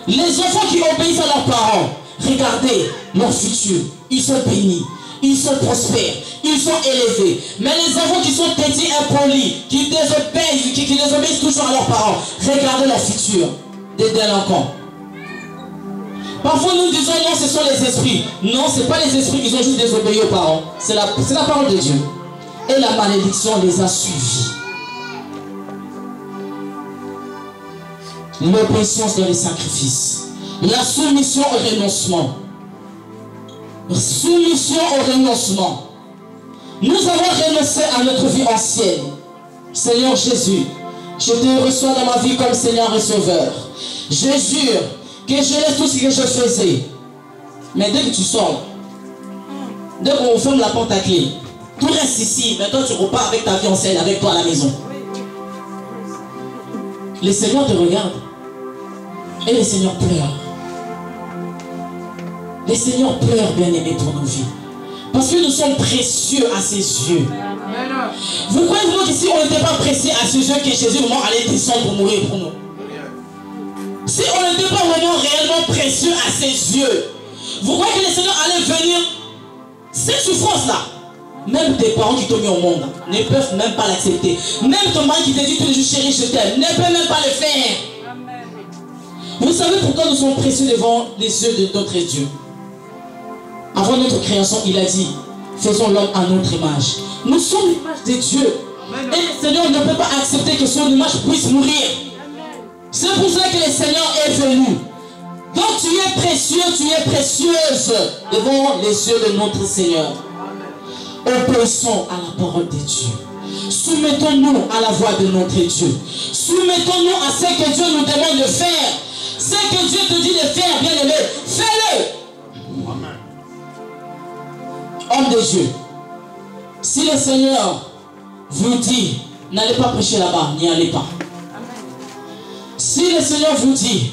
Les enfants qui obéissent à leurs parents, regardez leur futur. Ils sont bénis, ils sont prospères, ils sont élevés. Mais les enfants qui sont têtus, impolis, qui désobéissent toujours à leurs parents, regardez leur futur, des délinquants. Parfois nous disons non, ce sont les esprits. Non, ce n'est pas les esprits, ils ont juste désobéi aux parents. C'est la parole de Dieu. Et la malédiction les a suivis. L'obéissance dans les sacrifices. La soumission au renoncement. Soumission au renoncement. Nous avons renoncé à notre vie ancienne. Seigneur Jésus, je te reçois dans ma vie comme Seigneur et Sauveur. Je jure que je laisse tout ce que je faisais. Mais dès que tu sors, dès qu'on ferme la porte à clé, tout reste ici. Maintenant tu repars avec ta vie ancienne, avec toi à la maison. Le Seigneur te regarde. Et le Seigneur pleure. Le Seigneur pleure, bien-aimé, pour nos vies. Parce que nous sommes précieux à ses yeux. Vous croyez vraiment que si on n'était pas précieux à ses yeux, que Jésus vraiment allait descendre pour mourir pour nous? Si on n'était pas vraiment réellement précieux à ses yeux, vous croyez que le Seigneur allait venir? Cette souffrance-là, même tes parents qui t'ont mis au monde ne peuvent même pas l'accepter. Même ton mari qui te dit tous les jours chérie je t'aime ne peut même pas le faire. Vous savez pourquoi nous sommes précieux devant les yeux de notre Dieu? Avant notre création, il a dit, faisons l'homme à notre image. Nous sommes l'image de Dieu. Et le Seigneur ne peut pas accepter que son image puisse mourir. C'est pour ça que le Seigneur est venu. Donc tu es précieux, tu es précieuse devant les yeux de notre Seigneur. Obéissons à la parole de Dieu. Soumettons-nous à la voix de notre Dieu. Soumettons-nous à ce que Dieu nous demande de faire. Ce que Dieu te dit de faire, bien aimé, fais-le. Homme de Dieu, si le Seigneur vous dit, n'allez pas prêcher là-bas, n'y allez pas. Si le Seigneur vous dit,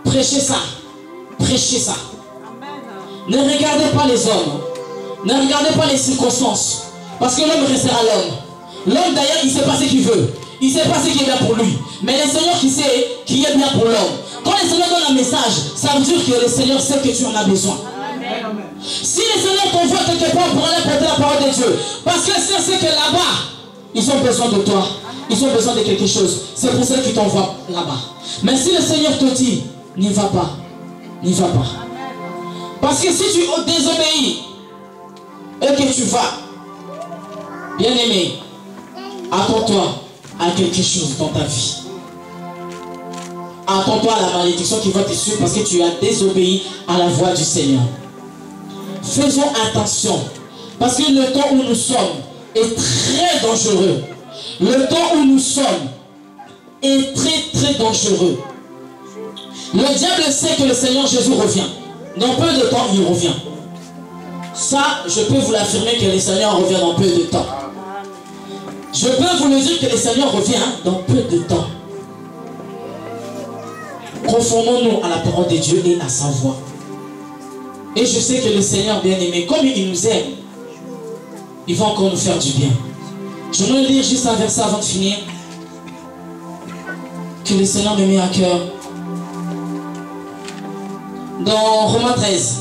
prêchez ça, prêchez ça. Ne regardez pas les hommes, ne regardez pas les circonstances, parce que l'homme restera l'homme. L'homme d'ailleurs, il ne sait pas ce qu'il veut, il ne sait pas ce qui est bien pour lui. Mais le Seigneur qui sait qui est bien pour l'homme. Quand le Seigneur donne un message, ça veut dire que le Seigneur sait que tu en as besoin. Si le Seigneur t'envoie quelque part pour aller porter la parole de Dieu, parce que c'est que là-bas, ils ont besoin de toi, ils ont besoin de quelque chose. C'est pour ça qu'il t'envoie là-bas. Mais si le Seigneur te dit, n'y va pas, n'y va pas. Parce que si tu désobéis et que tu vas, bien aimé, attends-toi à quelque chose dans ta vie. Attends-toi à la malédiction qui va te suivre parce que tu as désobéi à la voix du Seigneur. Faisons attention, parce que le temps où nous sommes est très dangereux. Le temps où nous sommes est très dangereux. Le diable sait que le Seigneur Jésus revient. Dans peu de temps, il revient. Ça, je peux vous l'affirmer que le Seigneur revient dans peu de temps. Je peux vous le dire que le Seigneur revient dans peu de temps. Conformons-nous à la parole de Dieu et à sa voix. Et je sais que le Seigneur bien-aimé, comme il nous aime, il va encore nous faire du bien. Je vais lire juste un verset avant de finir. Que le Seigneur me met à cœur. Dans Romains 13.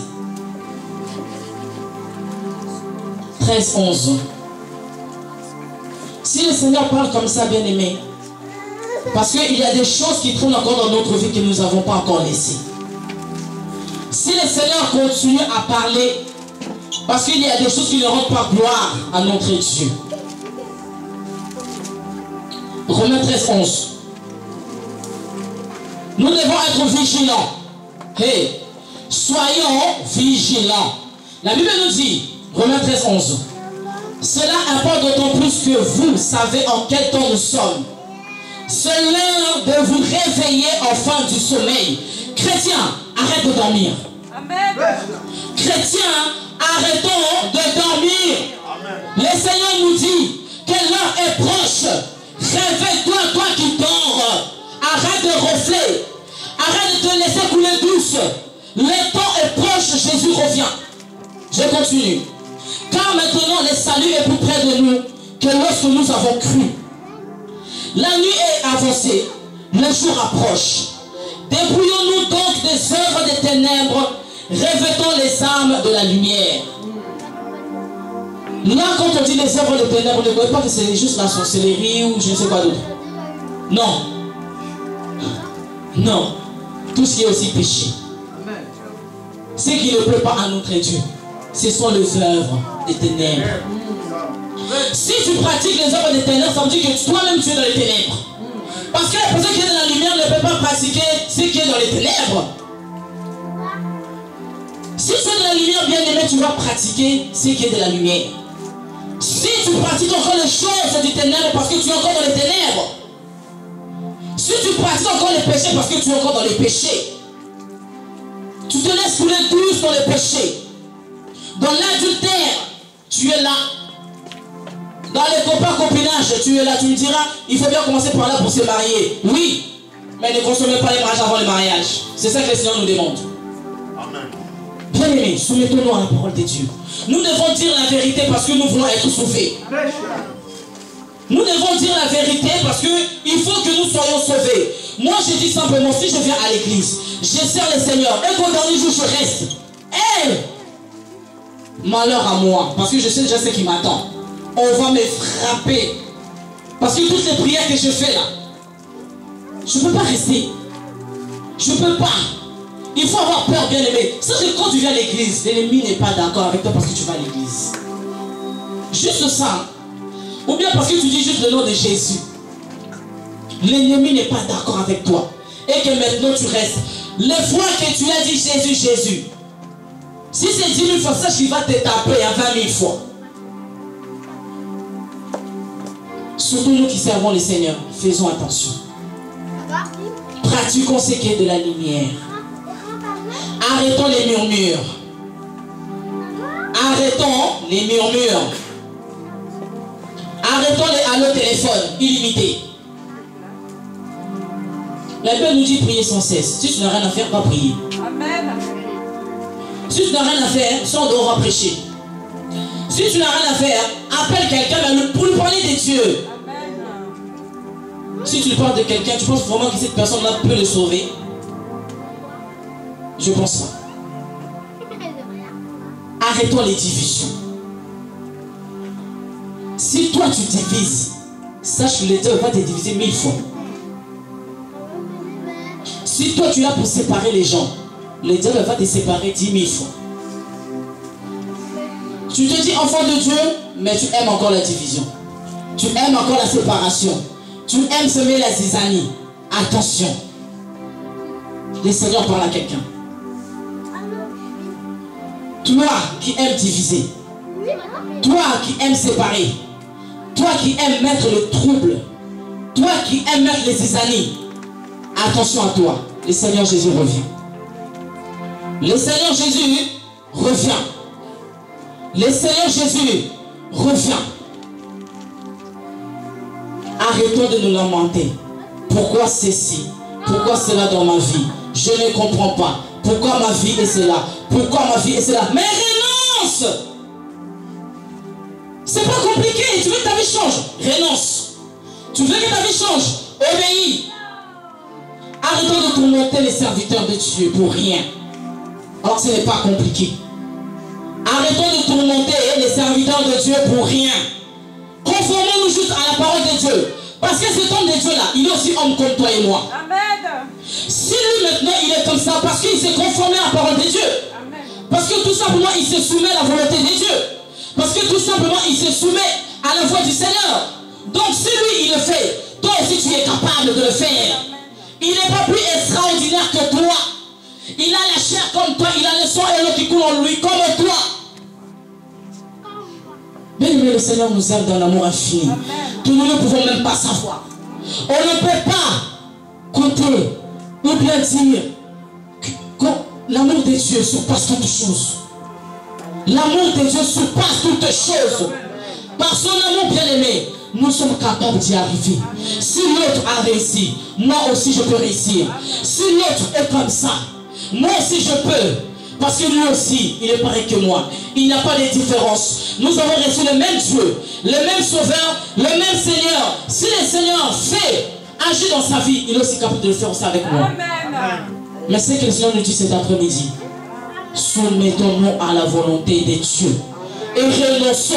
13, 11. Si le Seigneur parle comme ça, bien-aimé, parce qu'il y a des choses qui tournent encore dans notre vie que nous n'avons pas encore laissées. Si le Seigneur continue à parler, parce qu'il y a des choses qui ne rendent pas gloire à notre Dieu. Romains 13, 11. Nous devons être vigilants. Hey, soyons vigilants. La Bible nous dit, Romains 13, 11. Cela importe d'autant plus que vous savez en quel temps nous sommes. C'est l'heure de vous réveiller enfin du sommeil. Chrétiens, arrête de dormir. Amen. Chrétiens, arrêtons de dormir. Amen. Le Seigneur nous dit que l'heure est proche. Réveille-toi, toi qui dors. Arrête de ronfler. Arrête de te laisser couler douce. Le temps est proche, Jésus revient. Je continue. Car maintenant le salut est plus près de nous que lorsque nous avons cru. La nuit est avancée, le jour approche. Dépouillons-nous donc des œuvres des ténèbres, revêtons les armes de la lumière. Là, quand on dit les œuvres des ténèbres, ne croyez pas que c'est juste la sorcellerie ou je ne sais quoi d'autre. Non. Non. Tout ce qui est aussi péché. Ce qui ne plaît pas à notre Dieu, ce sont les œuvres des ténèbres. Si tu pratiques les œuvres des ténèbres, ça veut dire que toi-même tu es dans les ténèbres. Parce que la personne qui est dans la lumière ne peut pas pratiquer ce qui est dans les ténèbres. Si tu es dans la lumière, bien aimé, tu vas pratiquer ce qui est de la lumière. Si tu pratiques encore les choses du ténèbre parce que tu es encore dans les ténèbres. Si tu pratiques encore les péchés parce que tu es encore dans les péchés. Tu te laisses couler douce dans les péchés. Dans l'adultère, tu es là. Dans les copains-copinages, tu es là, tu me diras, il faut bien commencer par là pour se marier. Oui, mais ne consommez pas les mariages avant le mariage. C'est ça que le Seigneur nous demande. Amen. Bien aimés, soumettons-nous à la parole de Dieu. Nous devons dire la vérité parce que nous voulons être sauvés. Nous devons dire la vérité parce qu'il faut que nous soyons sauvés. Moi, je dis simplement, si je viens à l'église, je sers le Seigneur, et qu'au dernier jour, je reste. Malheur à moi, parce que je sais déjà ce qui m'attend. On va me frapper. Parce que toutes les prières que je fais là, je ne peux pas rester. Je ne peux pas. Il faut avoir peur, bien aimé. C'est que quand tu viens à l'église, l'ennemi n'est pas d'accord avec toi parce que tu vas à l'église. Juste ça. Ou bien parce que tu dis juste le nom de Jésus. L'ennemi n'est pas d'accord avec toi. Et que maintenant tu restes. Les fois que tu as dit Jésus, Jésus. Si c'est 10 000 fois, ça, il va te taper à 20 000 fois. Surtout nous qui servons le Seigneur, faisons attention. Pratiquons ce qui est de la lumière. Arrêtons les murmures. Arrêtons les murmures. Arrêtons les allô téléphone illimités. La Bible nous dit prier sans cesse. Si tu n'as rien à faire, va prier. Amen. Si tu n'as rien à faire, sors dehors, va prêcher. Si tu n'as rien à faire, appelle quelqu'un pour lui parler de Dieu. Amen. Si tu lui parles de quelqu'un, tu penses vraiment que cette personne-là peut le sauver? Je pense pas. Arrêtons les divisions. Si toi tu divises, sache que le diable va te diviser 1000 fois. Si toi tu es là pour séparer les gens, le diable va te séparer 10 000 fois. Tu te dis enfant de Dieu, mais tu aimes encore la division. Tu aimes encore la séparation. Tu aimes semer la zizanie. Attention. Le Seigneur parle à quelqu'un. Toi qui aimes diviser. Toi qui aimes séparer. Toi qui aimes mettre le trouble. Toi qui aimes mettre les zizanies. Attention à toi. Le Seigneur Jésus revient. Le Seigneur Jésus revient. Le Seigneur Jésus revient. Arrêtons de nous lamenter. Pourquoi ceci? Pourquoi cela dans ma vie? Je ne comprends pas. Pourquoi ma vie est cela? Pourquoi ma vie est cela? Mais renonce! C'est pas compliqué. Tu veux que ta vie change? Renonce. Tu veux que ta vie change? Obéis. Arrêtons de tourmenter les serviteurs de Dieu pour rien. Alors ce n'est pas compliqué. Arrêtons de tourmenter les serviteurs de Dieu pour rien. Conformons-nous juste à la parole de Dieu. Parce que cet homme de Dieu-là, il est aussi homme comme toi et moi. Amen. Si lui maintenant il est comme ça, parce qu'il s'est conformé à la parole de Dieu. Amen. Parce que tout simplement il se soumet à la volonté de Dieu. Parce que tout simplement il se soumet à la voix du Seigneur. Donc si lui il le fait, toi aussi tu es capable de le faire. Il n'est pas plus extraordinaire que toi. Il a la chair comme toi, il a le sang et l'eau qui coule en lui comme toi. Bien aimé, le Seigneur nous aime d'un amour infini. Que nous ne pouvons même pas savoir. On ne peut pas compter ou bien dire que l'amour de Dieu surpasse toutes choses. L'amour de Dieu surpasse toutes choses. Par son amour bien aimé, nous sommes capables d'y arriver. Si l'autre a réussi, moi aussi je peux réussir. Si l'autre est comme ça, moi aussi je peux. Parce que lui aussi, il est pareil que moi. Il n'y a pas de différence. Nous avons reçu le même Dieu, le même Sauveur, le même Seigneur. Si le Seigneur fait, agit dans sa vie, il est aussi capable de le faire aussi avec moi. Amen. Mais c'est que le Seigneur nous dit cet après-midi. Soumettons-nous à la volonté de Dieu. Et renonçons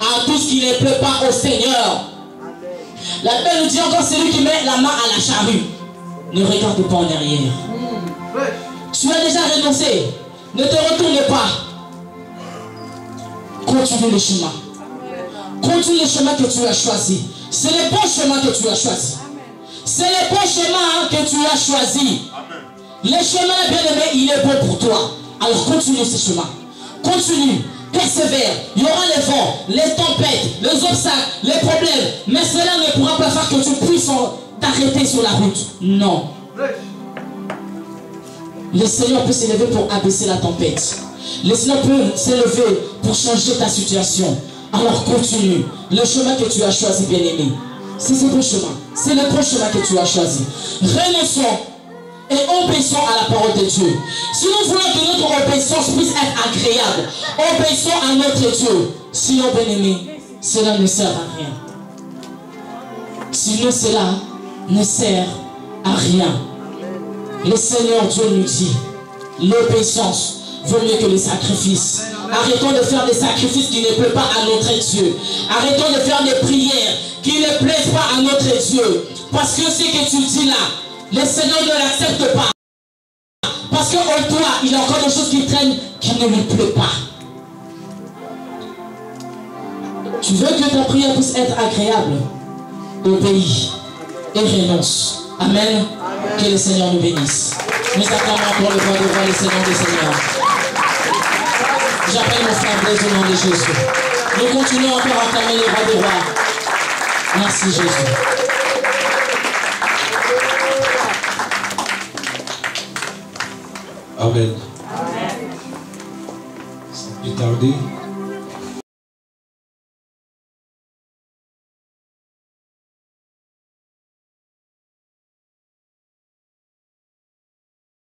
à tout ce qui ne plaît pas au Seigneur. La Bible nous dit encore, celui qui met la main à la charrue, ne regarde pas en arrière. Tu as déjà renoncé. Ne te retourne pas. Continue le chemin. Continue le chemin que tu as choisi. C'est le bon chemin que tu as choisi. C'est le bon chemin que tu as choisi. Le chemin, bien aimé, il est bon pour toi. Alors continue ce chemin. Continue. Persévère. Il y aura les vents, les tempêtes, les obstacles, les problèmes. Mais cela ne pourra pas faire que tu puisses t'arrêter sur la route. Non. Le Seigneur peut s'élever pour abaisser la tempête. Le Seigneur peut s'élever pour changer ta situation. Alors continue. Le chemin que tu as choisi, bien-aimé, c'est ce bon chemin. C'est le bon chemin que tu as choisi. Renonçons et obéissons à la parole de Dieu. Si nous voulons que notre obéissance puisse être agréable, obéissons à notre Dieu. Sinon, bien-aimé, cela ne sert à rien. Sinon, cela ne sert à rien. Le Seigneur Dieu nous dit, l'obéissance vaut mieux que les sacrifices. Arrêtons de faire des sacrifices qui ne plaisent pas à notre Dieu. Arrêtons de faire des prières qui ne plaisent pas à notre Dieu. Parce que ce que tu dis là, le Seigneur ne l'accepte pas. Parce parce qu'en toi, il y a encore des choses qui traînent qui ne lui plaît pas. Tu veux que ta prière puisse être agréable? Obéis et renonce. Amen. Que le Seigneur nous bénisse. Nous acclamons encore le roi des rois, le Seigneur des seigneurs. J'appelle mon frère Blaise au nom de Jésus. Nous continuons encore à acclamer le roi des rois. Merci Jésus. Amen. Sans plus tarder.